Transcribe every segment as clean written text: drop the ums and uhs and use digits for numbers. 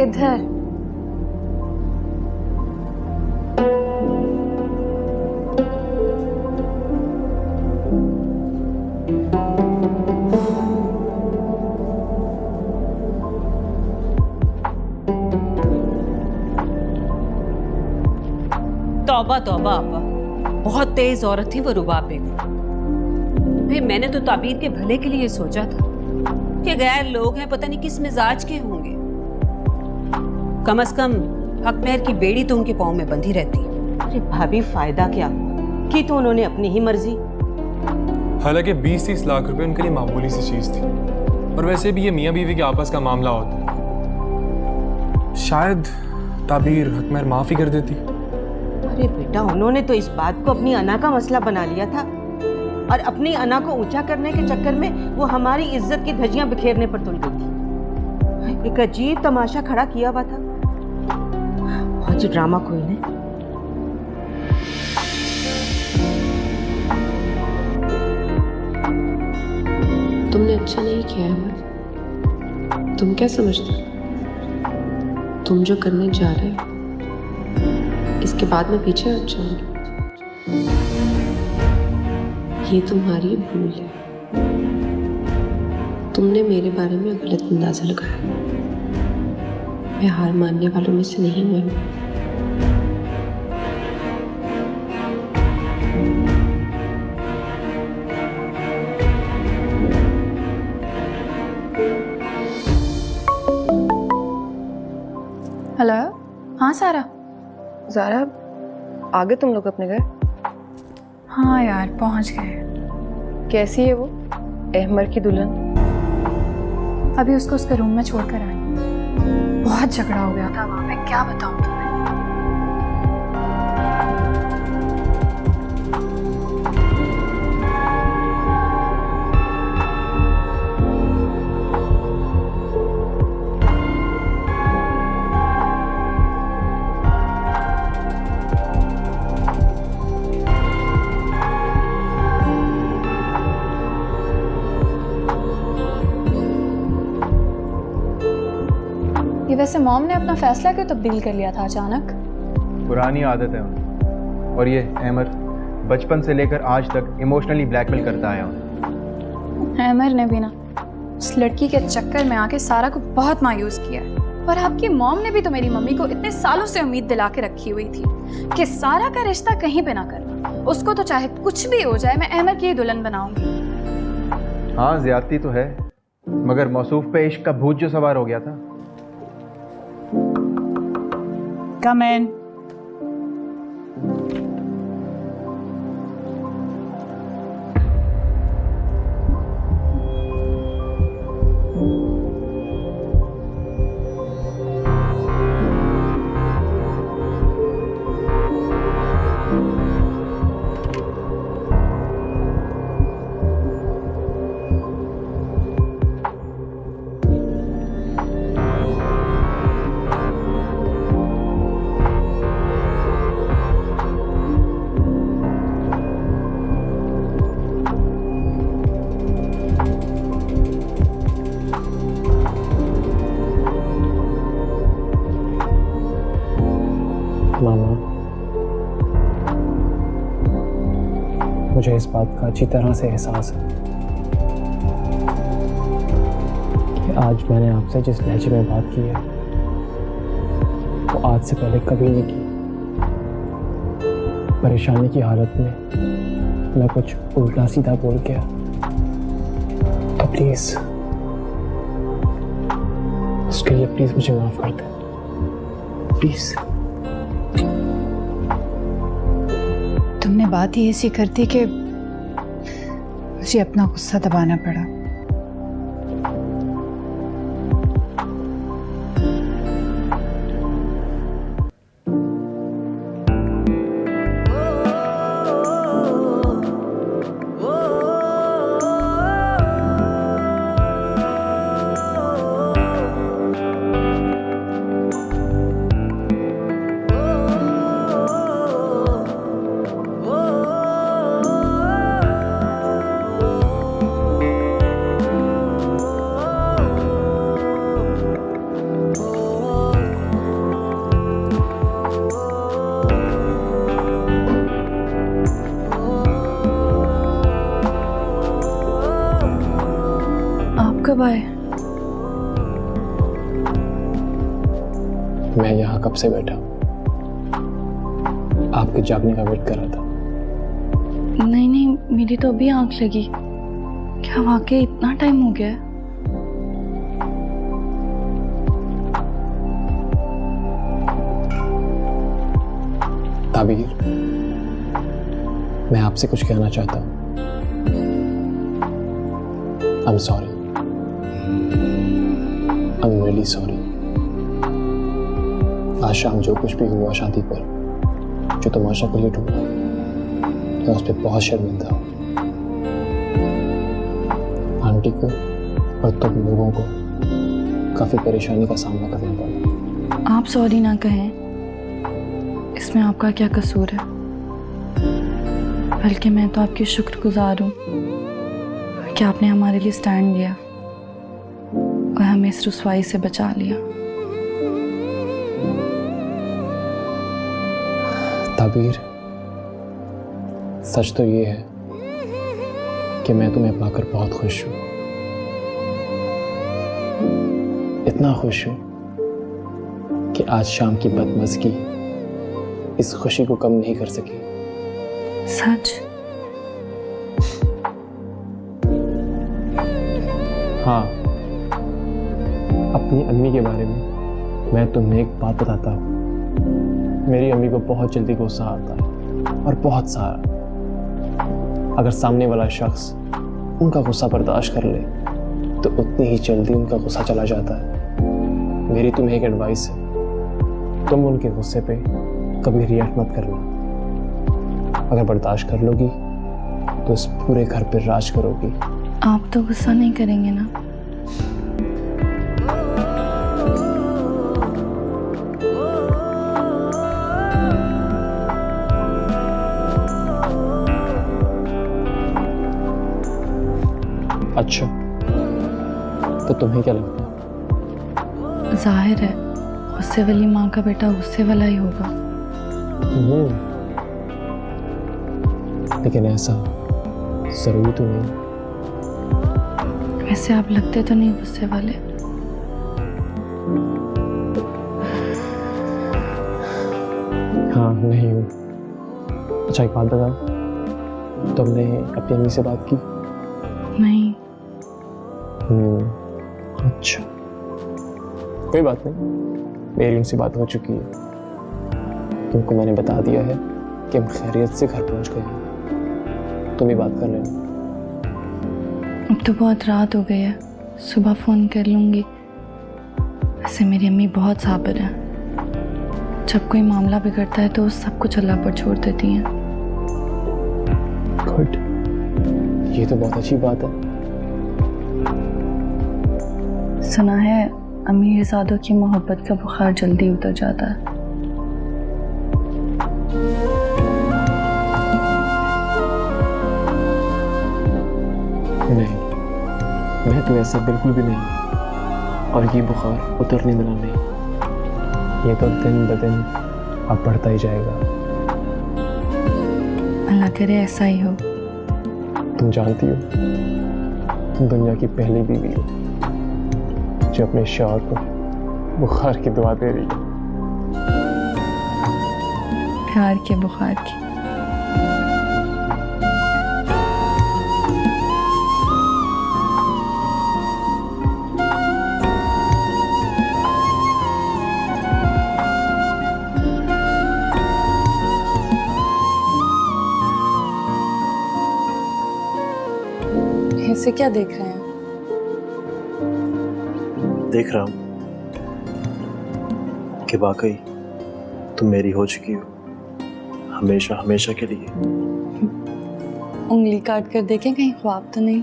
इधर। तौबा तौबा आपा, बहुत तेज औरत थी वो रुबाब बेगम। फिर मैंने तो ताबीर के भले के लिए सोचा था कि गैर लोग हैं, पता नहीं किस मिजाज के होंगे। कम से कम हक महर की बेड़ी तो उनके पाँव में बंधी रहती। अरे भाभी, फायदा क्या की तो उन्होंने अपनी ही मर्जी। हालांकि 20-30 लाख रुपए उनके लिए मामूली सी चीज थी, और वैसे भी ये मियाँ बीवी के आपस का मामला होता, शायद ताबीर हक महर माफ ही कर देती। अरे बेटा, उन्होंने तो इस बात को अपनी अना का मसला बना लिया था, और अपनी अना को ऊंचा करने के चक्कर में वो हमारी इज्जत की धज्जियां बिखेरने पर तुल गई थी। एक अजीब तमाशा खड़ा किया हुआ था। बहुत ड्रामा क्वीन है। तुमने अच्छा नहीं किया है। तुम क्या समझते हो तुम जो करने जा रहे हो इसके बाद में पीछे हट जाऊंगी? ये तुम्हारी भूल है। तुमने मेरे बारे में गलत अंदाजा लगाया। मैं हार मानने वालों में से नहीं हूं। हेलो, हाँ सारा। ज़ारा, आगे तुम लोग अपने घर? हाँ यार, पहुंच गए। कैसी है वो अहमर की दुल्हन? अभी उसको उसके रूम में छोड़कर आई। बहुत झगड़ा हो गया था वहां पे, क्या बताऊं तुम्हें। ये वैसे मॉम ने अपना फैसला क्यों तब्दील कर लिया था अचानक? पुरानी आदत है उन्हें, और ये अहमर बचपन से लेकर आज तक इमोशनली ब्लैकमेल करता आया उन्हें। अहमर ने भी ना उस लड़की के चक्कर में आके सारा को बहुत मायूस किया है। और आपकी मॉम ने भी तो मेरी मम्मी को इतने सालों से उम्मीद दिला के रखी हुई थी कि सारा का रिश्ता कहीं पे ना करना, उसको तो चाहे कुछ भी हो जाए मैं अहमर की ही दुल्हन बनाऊंगी। हाँ, ज्यादती तो है, मगर मौसूफ पे इश्क का भूत जो सवार हो गया था। कम इन। मामा, मुझे इस बात का अच्छी तरह से एहसास है कि आज मैंने आपसे जिस लहजे में बात की है वो आज से पहले कभी नहीं की। परेशानी की हालत में मैं कुछ उल्टा सीधा बोल गया, तो प्लीज उसके लिए प्लीज मुझे माफ कर दे, प्लीज। तुमने बात ही ऐसी कर दी कि मुझे अपना गुस्सा दबाना पड़ा। कब आए? मैं यहाँ कब से बैठा हूँ, आपके जागने का वेट कर रहा था। नहीं नहीं, मेरी तो अभी आंख लगी। क्या वाकई इतना टाइम हो गया है? ताबीर, मैं आपसे कुछ कहना चाहता हूँ। I'm sorry. I'm really sorry. आज शाम जो कुछ भी हुआ शादी पर, जो तमाशा क्रिएट हुआ, मैं उस पर बहुत शर्मिंदा हूँ। आंटी को और तुम लोगों को काफी परेशानी का सामना करना पड़ा। आप सॉरी ना कहें, इसमें आपका क्या कसूर है? बल्कि मैं तो आपकी शुक्रगुजार हूँ कि आपने हमारे लिए स्टैंड लिया और हमें इस रुसवाई से बचा लिया। ताबीर, सच तो ये है कि मैं तुम्हें पाकर बहुत खुश हूँ। इतना खुश हूँ कि आज शाम की बदमज़गी इस खुशी को कम नहीं कर सकी। सच? हाँ, अपनी अम्मी के बारे में मैं तुम्हें एक बात बताता हूँ। मेरी अम्मी को बहुत जल्दी गुस्सा आता है, और बहुत सारा। अगर सामने वाला शख्स उनका गुस्सा बर्दाश्त कर ले तो उतनी ही जल्दी उनका गुस्सा चला जाता है। मेरी तुम्हें एक एडवाइस है, तुम उनके गुस्से पे कभी रिएक्ट मत करना। अगर बर्दाश्त कर लोगी तो इस पूरे घर पर राज करोगी। आप तो गुस्सा नहीं करेंगे ना? अच्छा, तो तुम्हें क्या लगता है? जाहिर है, गुस्से वाली माँ का बेटा गुस्से वाला ही होगा। लेकिन ऐसा जरूरी तो नहीं। वैसे आप लगते तो नहीं गुस्से वाले। हाँ, नहीं हूँ। अच्छा, एक बात बताओ, तुमने अपनी अम्मी से बात की? नहीं। अच्छा, कोई बात नहीं, मेरी उनसे बात हो चुकी है। तुमको मैंने बता दिया है कि हम खैरियत से घर पहुंच गए हैं। तुम ही बात कर लेना। अब तो बहुत रात हो गई है, सुबह फ़ोन कर लूँगी। वैसे मेरी अम्मी बहुत साबिर हैं, जब कोई मामला बिगड़ता है तो सब कुछ अल्लाह पर छोड़ देती हैं। गुड, ये तो बहुत अच्छी बात है। सुना है अमीर ज़ादों की मोहब्बत का बुखार जल्दी उतर जाता है। नहीं, मैं तो ऐसा बिल्कुल भी नहीं, और ये बुखार उतरने वाला नहीं। ये तो दिन ब दिन अब बढ़ता ही जाएगा। अल्लाह करे ऐसा ही हो। तुम जानती हो, तुम दुनिया की पहली बीवी हो जो अपने शौहर को बुखार की दुआ दे रही है। प्यार के बुखार की। ऐसे क्या देख रहे हैं? देख रहा हूं कि वाकई तुम मेरी हो चुकी हो, हमेशा हमेशा के लिए। उंगली काट कर देखें, कहीं ख्वाब तो नहीं?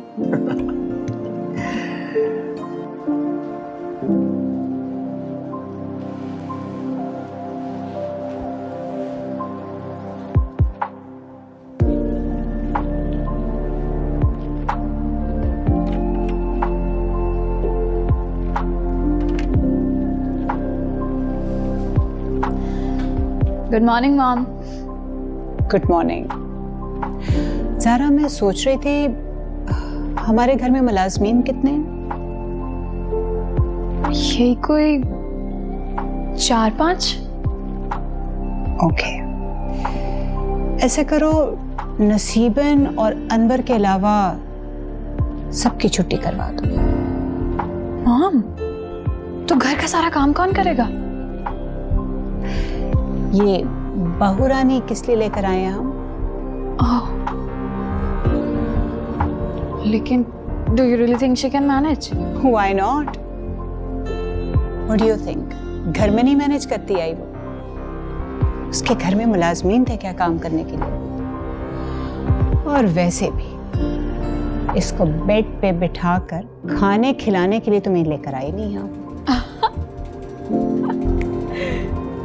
Good morning mom. Good morning. Zara, मैं सोच रही थी हमारे घर में मुलाजमीन कितने हैं? यही कोई 4-5। ओके, ऐसे करो, नसीबन और अनवर के अलावा सबकी छुट्टी करवा दो। मॉम, तो घर का सारा काम कौन करेगा? ये बहू रानी किस लिए लेकर आए हैं हम? ओह, लेकिन do you really think she can manage? Why not? What do you think? घर में नहीं मैनेज करती आई वो? उसके घर में मुलाजमीन थे क्या काम करने के लिए? और वैसे भी इसको बेड पे बिठाकर खाने खिलाने के लिए तुम्हें लेकर आई नहीं हम।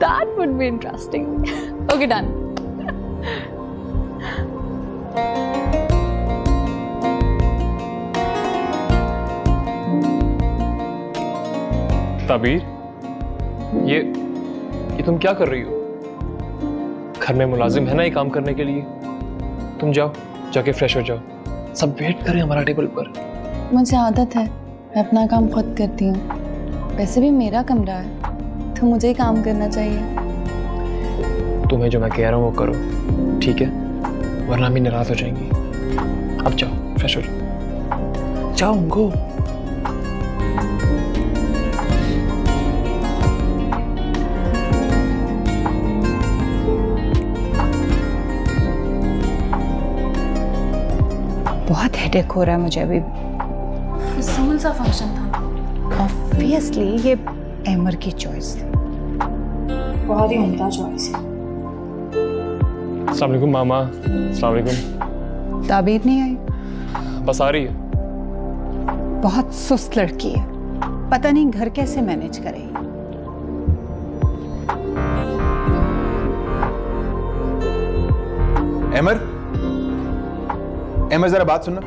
That would be interesting. Okay, done. ताबीर, ये तुम क्या कर रही हो? घर में मुलाजिम है ना ये काम करने के लिए। तुम जाओ, जाके फ्रेश हो जाओ, सब वेट करें हमारा टेबल पर। मुझे आदत है, मैं अपना काम खुद करती हूँ। वैसे भी मेरा कमरा है तो मुझे ही काम करना चाहिए। तुम्हें जो मैं कह रहा हूँ वो करो, ठीक है? वरना भी नाराज हो जाएंगी। अब जाओ, फ्रेश हो जाओ, जाओ गो। बहुत हेडेक हो रहा है मुझे अभी। फिजूल सा फंक्शन था। ऑब्वियसली ये एमर की चॉइस थी। बहुत ही उम्दा चॉइस है। अस्सलाम वालेकुम मामा। अस्सलाम वालेकुम। ताबीर नहीं आई? बस आ रही है। बहुत सुस्त लड़की है, पता नहीं घर कैसे मैनेज करेगी। एमर, एमर जरा बात सुनना।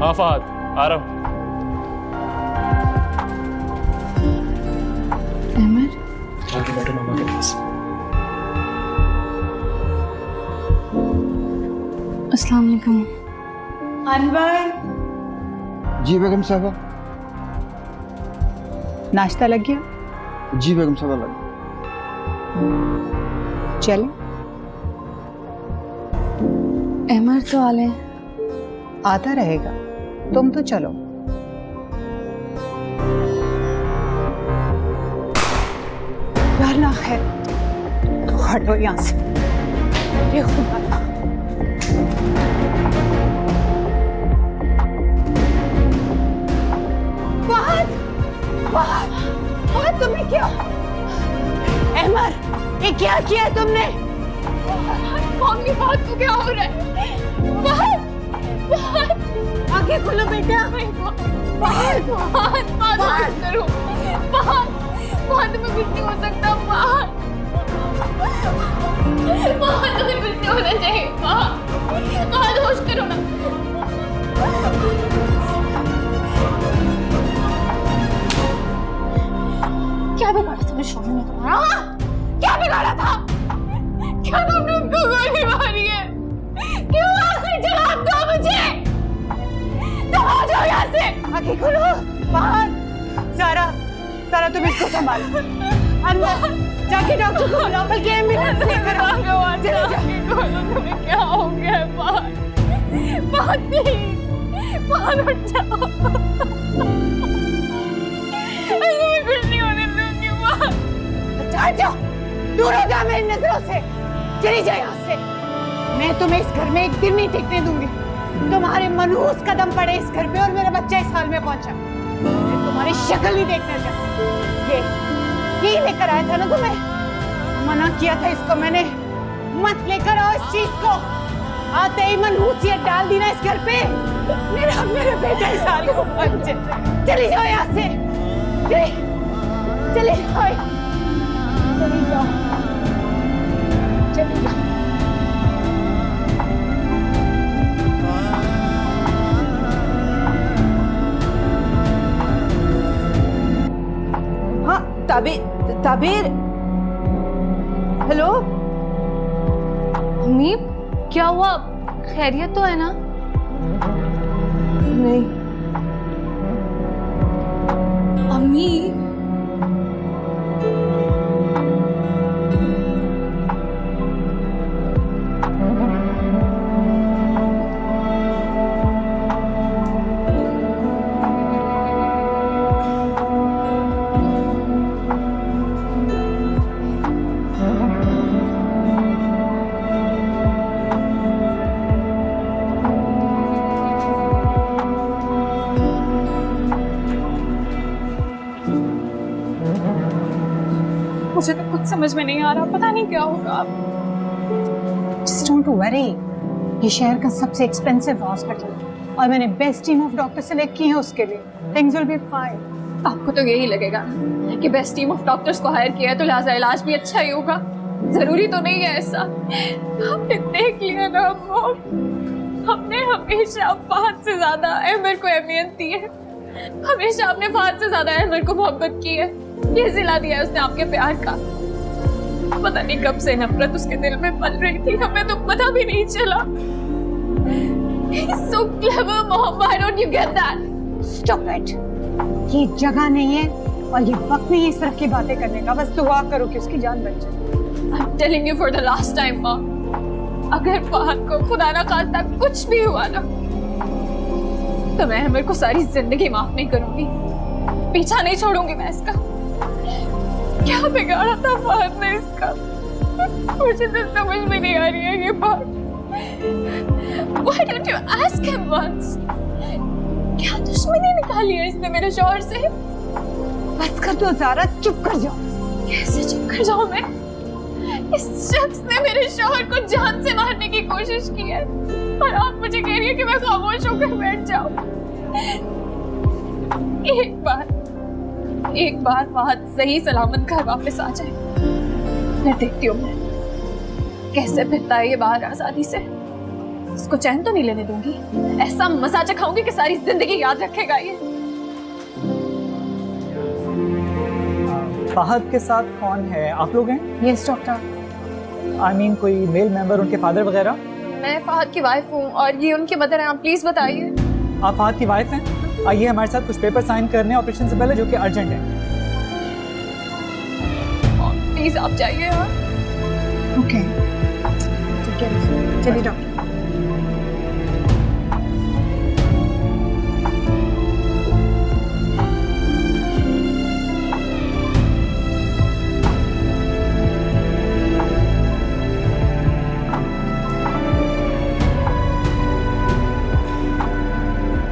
हाँ फहद, आ रहा हूँ। अमर, जाके बैठो मामा के पास। अस्सलाम वालेकुम। अनवर। जी बेगम साहबा। नाश्ता लग गया? जी बेगम साहबा लग चले। अमर तो आले। आता रहेगा, तुम तो चलो। ना है तो हटो यहाँ से। ये खुदा, फहद, फहद, फहद तुमने क्या? अमर, ये क्या किया तुमने? मम्मी, फहद को क्या हो रहा है? फहद, फहद, आंखें खोलो बेटा। फहद, फहद, फहद करो। फहद, फहद तुम्हें कुछ नहीं हो सकता। फहद, फहद तुम्हें कुछ नहीं होना चाहिए। फहद, फहद होश करो ना। क्या बिगाड़ा तुमने शोभा में तुम्हारा? क्या बिगाड़ा था? क्या तुमने उनको गोली मारी है? क्यों आखिर जवाब दो मुझे। तुम आ जाओ यहाँ से। आंखें खोलो। फहद, सारा, सारा तुम इसको संभालो। अनवर, जाके डॉक्टर को बुलाओ, बल्कि एम्बुलेंस लेकर आओ। चले जाओ। तुम्हें क्या हो गया है? फहद, फहद प्लीज, फहद उठ जाओ। तुम्हें कुछ नहीं होने दूंगी। फहद, हट जाओ, दूर हो जाओ मेरी नजरों से। चली जाओ यहाँ से। मैं तुम्हें इस घर में एक दिन नहीं टिकने दूंगी। तुम्हारे मनहूस कदम पड़े इस घर पे और मेरा बच्चा इस हाल में पहुंचा। मैं तुम्हारी शक्ल नहीं देखना चाहती। ये लेकर आया था ना तुम्हें? मना किया था इसको मैंने, मत लेकर आओ इस चीज को। आते ही मनहूसियत डाल दी ना इस घर पे। मेरे बेटा इस हाल को पहुंचे। चली जाओ यहाँ से। चली जाओ, चली जाओ, चली जाओ। हाँ, ताबीर, हेलो। अम्मी, क्या हुआ? खैरियत तो है ना? नहीं। अम्मी, मम्मी मुझे तो कुछ समझ में नहीं आ रहा, पता नहीं क्या होगा। Just don't worry. ये शहर का सबसे एक्सपेंसिव हॉस्पिटल है और मैंने best team of doctor select की है उसके लिए। Things will be fine. आपको तो यही लगेगा कि बेस्ट टीम ऑफ डॉक्टर्स को हायर किया है तो लिहाजा इलाज भी अच्छा ही होगा। जरूरी तो नहीं है ऐसा। आपने देख लिया ना मॉम, हमने हमेशा फहद से ज्यादा अहमर को अहमियत दी है। हमेशा आपने फहद से ज्यादा अहमर को मोहब्बत की है। ये सिला दिया है उसने आपके प्यार का। पता नहीं कब से नफरत उसके दिल में पल रही थी, हमें तो पता भी नहीं चला। He's so clever, Mom. Why don't you get that? Stop it. ये जगह नहीं है और ये वक्त नहीं है इस तरह की बातें करने का। बस दुआ करो कि उसकी जान बच जाए। I'm telling you for the last time, Mom. अगर फहद को खुदा ना खास्ता कुछ भी हुआ ना, तो मैं अहमर को सारी जिंदगी माफ नहीं करूंगी। पीछा नहीं छोड़ूंगी मैं इसका। क्या बिगाड़ा था फहद ने इसका? मुझे तो समझ में नहीं आ रही है ये बात। Why don't you ask him once? क्या दुश्मनी निकाली है इसने मेरे शौहर से? बस कर दो ज़ारा, चुप कर जाओ। कैसे चुप कर जाऊं मैं? इस शख्स ने मेरे शौहर को जान से मारने की कोशिश की है और आप मुझे कह रही है कि मैं खामोश होकर बैठ जाऊं। एक बार फहद सही सलामत घर वापस आ जाए, मैं देखती हूँ मैं कैसे फिरता है ये बाहर आजादी से। इसको चैन तो नहीं लेने दूंगी। ऐसा मजा चखाऊंगी कि सारी जिंदगी याद रखेगा ये। फहद के साथ कौन है? आप लोग हैं? Yes doctor. आई मीन कोई मेल मेंबर, उनके फादर वगैरह? मैं फहद की वाइफ हूँ और ये उनकी मदर है। आप प्लीज बताइए। आप फहद की वाइफ हैं? आइए हमारे साथ कुछ पेपर साइन करने हैं ऑपरेशन से पहले, जो कि अर्जेंट है। प्लीज आप जाइए यार। ओके ठीक है, चलिए डॉक्टर।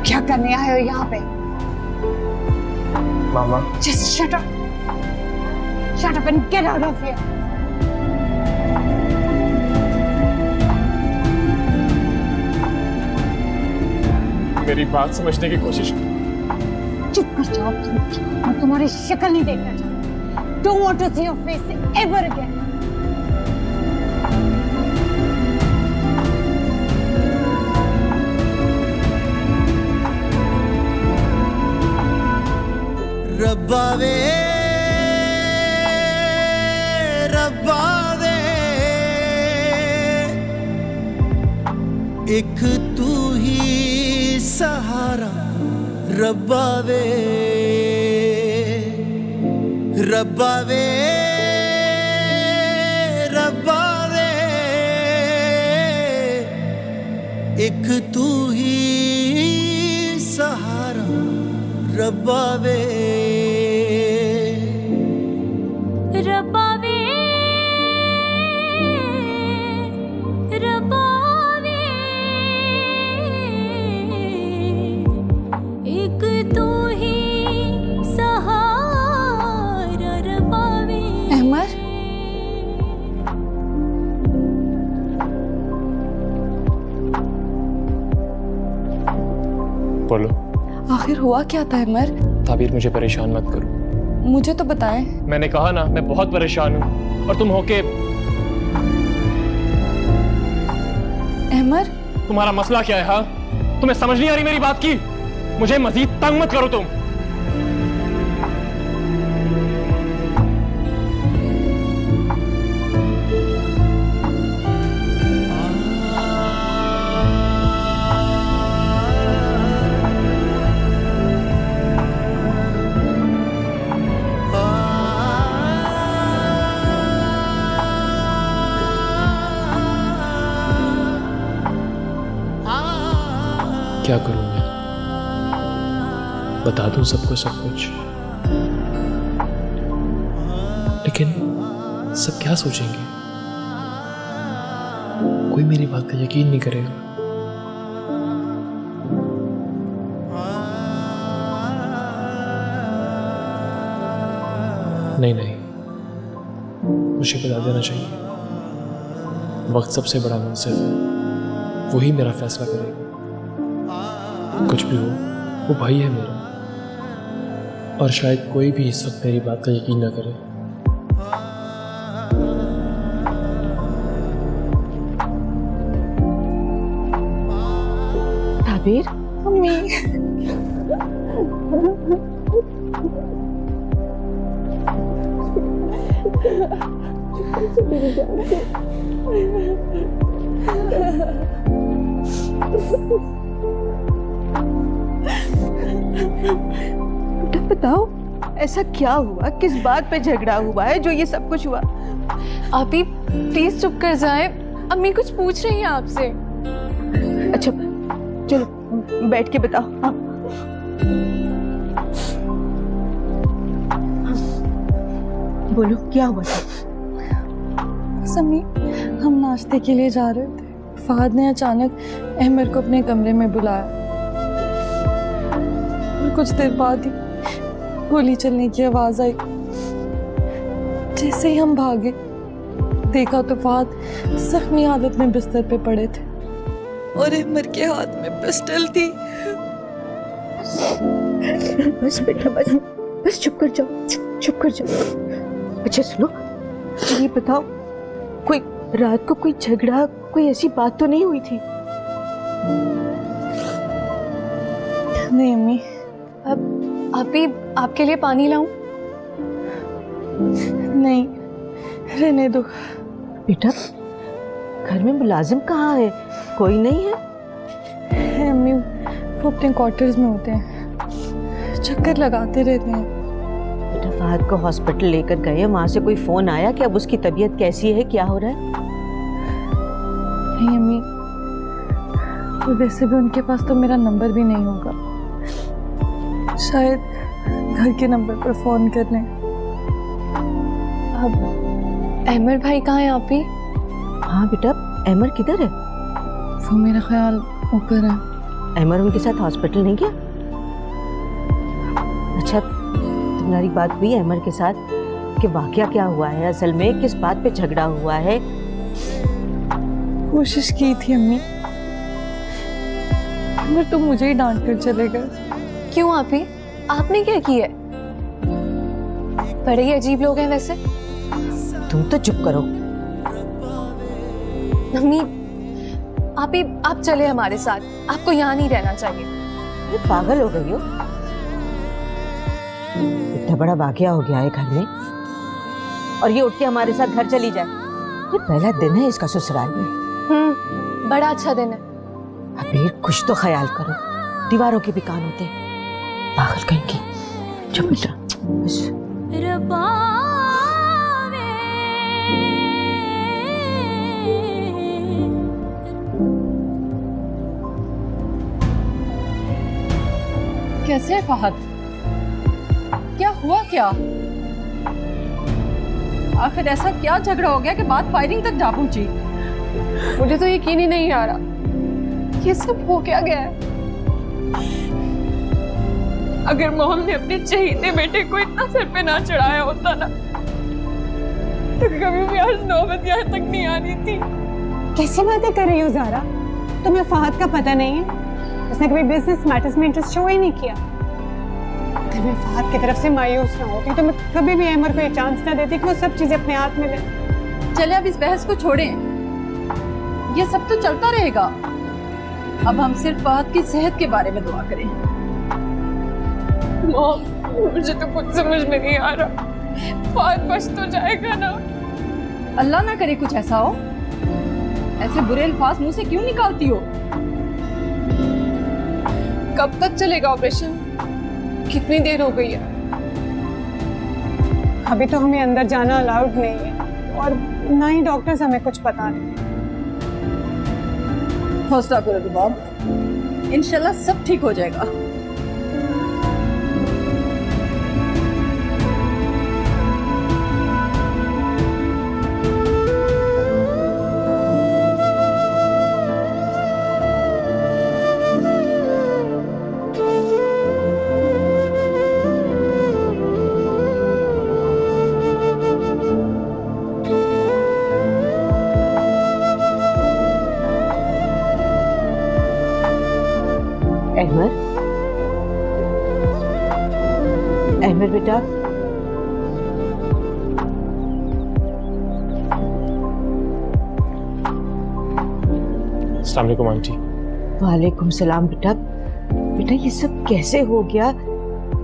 क्या करने आए हो यहाँ पे? मामा, Just shut up. Shut up and get out of here. मेरी बात समझने की कोशिश करो। चुप कर जाओ तुम। मैं तुम्हारी शक्ल नहीं देखना चाहती। Don't want to see your face ever again. रब्बा वे रब्बा वे, एक तू ही सहारा। रब्बा वे रब्बा वे रब्बा वे, एक तू ही सहारा। रब्बा वे रब्बा वे रब्बा वे, एक तू ही सहारा। रब्बा वे। अहमर, बोलो। आखिर हुआ क्या था अहमर? ताबीर, मुझे परेशान मत करो। मुझे तो बताएं। मैंने कहा ना, मैं बहुत परेशान हूँ और तुम होके। अहमर, तुम्हारा मसला क्या है? हाँ, तुम्हें समझ नहीं आ रही मेरी बात की? मुझे मजीद तंग मत करो तुम। क्या करूं मैं? बता दूं सबको सब कुछ, लेकिन सब क्या सोचेंगे? कोई मेरी बात का यकीन नहीं करेगा। नहीं नहीं, मुझे बता देना चाहिए। वक्त सबसे बड़ा मुंसिफ है, वही मेरा फैसला करेगा। कुछ भी हो, वो भाई है मेरा, और शायद कोई भी इस वक्त मेरी बात का यकीन ना करे। ताबीर, बेटा बताओ, ऐसा क्या हुआ? किस बात पे झगड़ा हुआ है जो ये सब कुछ हुआ? आप ही प्लीज चुप कर जाए, अम्मी कुछ पूछ रही हैं आपसे। अच्छा चलो बैठ के बताओ। हाँ। बोलो क्या हुआ था? समी, हम नाश्ते के लिए जा रहे थे, फहद ने अचानक अहमर को अपने कमरे में बुलाया और कुछ देर बाद ही गोली चलने की आवाज आई। जैसे ही हम भागे, देखा तो फहद जख्मी हालत में बिस्तर पे पड़े थे और अहमर के हाथ में पिस्टल थी। बस बेटा बस बस चुप कर जाओ, चुप कर जाओ। अच्छा सुनो, ये बताओ, कोई रात को कोई झगड़ा, कोई ऐसी बात तो नहीं हुई थी? नहीं अम्मी। अब आप ही आपके लिए पानी लाऊं? नहीं, रहने दो। बेटा घर में मुलाजिम कहाँ है? कोई नहीं है? है अम्मी, वो अपने क्वार्टर्स में होते हैं, चक्कर लगाते रहते हैं। बेटा फहद को हॉस्पिटल लेकर गए, वहां से कोई फोन आया कि अब उसकी तबीयत कैसी है, क्या हो रहा है? नहीं अम्मी, और वैसे भी उनके पास तो मेरा नंबर भी नहीं होगा, शायद घर के नंबर पर फोन कर लें। अब अहमर भाई कहाँ हैं आप ही? हाँ बेटा, अहमर किधर है? वो मेरा ख्याल ऊपर है। अहमर उनके साथ हॉस्पिटल नहीं गया? अच्छा तुम्हारी बात हुई अहमर के साथ कि वाकया क्या हुआ है, असल में किस बात पे झगड़ा हुआ है? कोशिश की थी अम्मी, मगर तो मुझे ही डांट कर चले गए। क्यों आप ही? आपने क्या किया? बड़े ही अजीब लोग हैं वैसे। तुम तो चुप करो। अम्मी आप चले हमारे साथ, आपको यहाँ नहीं रहना चाहिए। अरे पागल हो गई हो? इतना बड़ा वाकया हो गया है घर में और ये उठ के हमारे साथ घर चली जाए? ये पहला दिन है इसका ससुराल में। बड़ा अच्छा दिन है। अबीर कुछ तो ख्याल करो, दीवारों के भी कान होते हैं। पागल कहीं की। चुप बेटा बस। कैसे है फहद? क्या हुआ? क्या आखिर ऐसा क्या झगड़ा हो गया कि बात फायरिंग तक जा पहुंची? मुझे तो यकीन ही नहीं आ रहा, ये सब हो क्या गया है? अगर मोहम ने अपने चहीते बेटे को इतना सर पे ना चढ़ाया होता ना, तो कभी भी आज नौबत यहाँ तक नहीं आनी थी। कैसी बातें कर रही हो ज़ारा? तुम्हें फहद का पता नहीं है? उसने कभी बिजनेस मैटर्स में इंटरेस्ट शो ही नहीं किया। अगर मैं फहद की तरफ से मायूस ना होती तो मैं कभी भी अहमर को ये चांस ना देती कि वो सब चीजें अपने हाथ में ले। चले अब इस बहस को छोड़ें, ये सब तो चलता रहेगा। अब हम सिर्फ फहद की सेहत के बारे में दुआ करें। मॉम, मुझे तो कुछ समझ में नहीं आ रहा, फहद बच तो जाएगा ना? अल्लाह ना करे कुछ ऐसा हो। ऐसे बुरे अल्फाज मुंह से क्यों निकालती हो? कब तक चलेगा ऑपरेशन? कितनी देर हो गई है? अभी तो हमें अंदर जाना अलाउड नहीं है और ना ही डॉक्टर्स हमें कुछ बता रहे। हौसला करो रुबाब, इंशाल्लाह सब ठीक हो जाएगा। अहमद बेटा, अस्सलाम वालेकुम आंटी। वालेकुम सलाम बेटा। बेटा ये सब कैसे हो गया?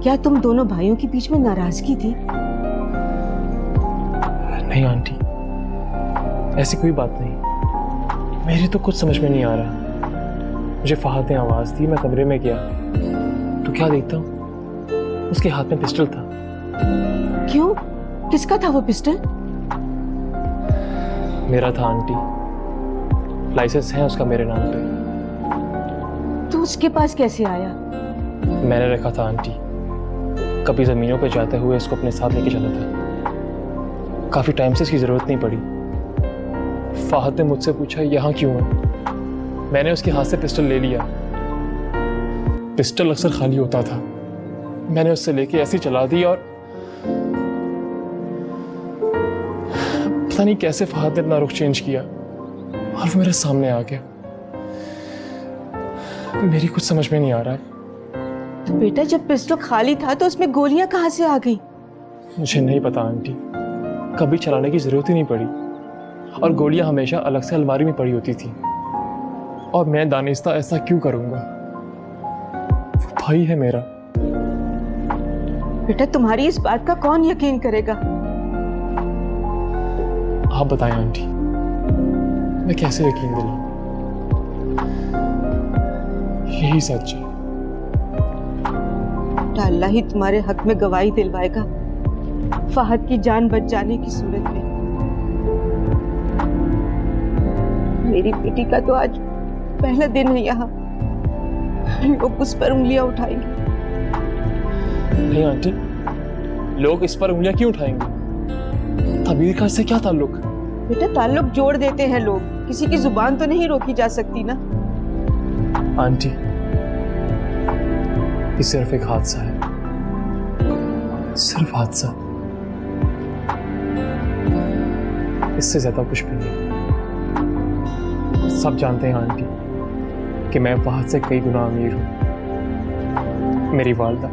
क्या तुम दोनों भाइयों के बीच में नाराजगी थी? नहीं आंटी, ऐसी कोई बात नहीं। मेरी तो कुछ समझ में नहीं आ रहा। मुझे फहद ने आवाज़ दी, मैं कमरे में गया तो क्या देखता हूँ, उसके हाथ में पिस्टल था। क्यों? किसका था वो पिस्टल? मेरा था आंटी, लाइसेंस है उसका मेरे नाम पे। तो उसके पास कैसे आया? मैंने रखा था आंटी, कभी ज़मीनों पे जाते हुए इसको अपने साथ लेके चला था। काफ़ी टाइम से इसकी ज़रूरत नहीं पड़ी। फहद ने मुझसे पूछा यहाँ क्यों है, मैंने उसके हाथ से पिस्टल ले लिया। पिस्टल अक्सर खाली होता था, मैंने उससे लेके ऐसी चला दी और पता नहीं कैसे फहद ने अपना रुख चेंज किया और वो मेरे सामने आ गया। मेरी कुछ समझ में नहीं आ रहा है। तो बेटा जब पिस्टल खाली था तो उसमें गोलियां कहाँ से आ गई? मुझे नहीं पता आंटी, कभी चलाने की जरूरत ही नहीं पड़ी और गोलियां हमेशा अलग से अलमारी में पड़ी होती थी। और मैं दानिस्ता ऐसा क्यों करूंगा? वो भाई है मेरा। बेटा तुम्हारी इस बात का कौन यकीन करेगा? आप बताएं आंटी, मैं कैसे यकीन दिलाऊं? यही सच है। अल्लाह ही तुम्हारे हक में गवाही दिलवाएगा फहद की जान बच जाने की सूरत में। मेरी बेटी का तो आज पहला दिन है यहाँ, लोग उस पर उंगलियां उठाएंगे। नहीं आंटी, लोग इस पर उंगलियां क्यों उठाएंगे? तबीर का इससे क्या ताल्लुक? बेटा ताल्लुक जोड़ देते हैं लोग, किसी की जुबान तो नहीं रोकी जा सकती ना। आंटी ये सिर्फ एक हादसा है, सिर्फ हादसा, इससे ज्यादा कुछ भी नहीं। सब जानते हैं आंटी कि मैं फहद से कई गुना अमीर हूं। मेरी वालिदा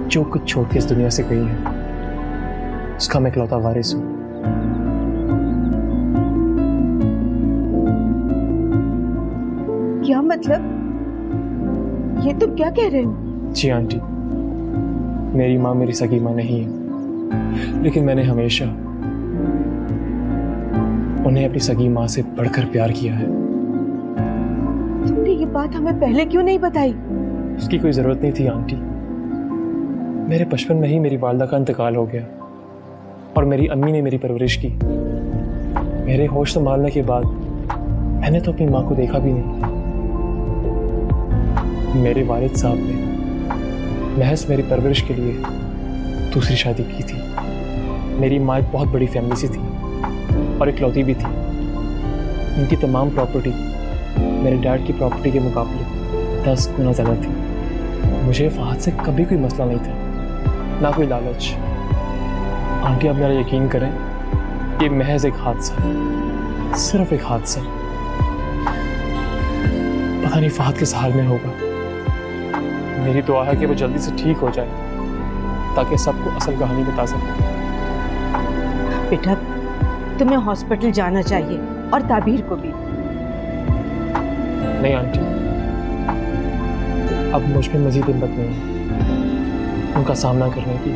जो कुछ छोड़ के इस दुनिया से गई है उसका मैं इकलौता वारिस हूं। क्या मतलब? ये तुम क्या कह रहे हो? जी आंटी, मेरी माँ मेरी सगी माँ नहीं है, लेकिन मैंने हमेशा उन्हें अपनी सगी माँ से बढ़कर प्यार किया है। तुमने ये बात हमें पहले क्यों नहीं बताई? उसकी कोई जरूरत नहीं थी आंटी। मेरे बचपन में ही मेरी वालिदा का इंतकाल हो गया और मेरी अम्मी ने मेरी परवरिश की। मेरे होश संभालने के बाद मैंने तो अपनी माँ को देखा भी नहीं। मेरे वालिद साहब ने महज मेरी परवरिश के लिए दूसरी शादी की थी। मेरी माँ एक बहुत बड़ी फैमिली से थी और इकलौती भी थी। उनकी तमाम प्रॉपर्टी मेरे डैड की प्रॉपर्टी के मुकाबले 10 गुना ज़्यादा थी। मुझे फहद से कभी कोई मसला नहीं था, ना कोई लालच। आंटी आप मेरा यकीन करें, ये महज एक हादसा, सिर्फ एक हादसा। पता नहीं फहद किस हाल में होगा। मेरी दुआ है कि वो जल्दी से ठीक हो जाए ताकि सबको असल कहानी बता सके। बेटा तुम्हें हॉस्पिटल जाना चाहिए और ताबीर को भी। नहीं आंटी, अब मुझ में मजीद हिम्मत नहीं है उनका सामना करने की।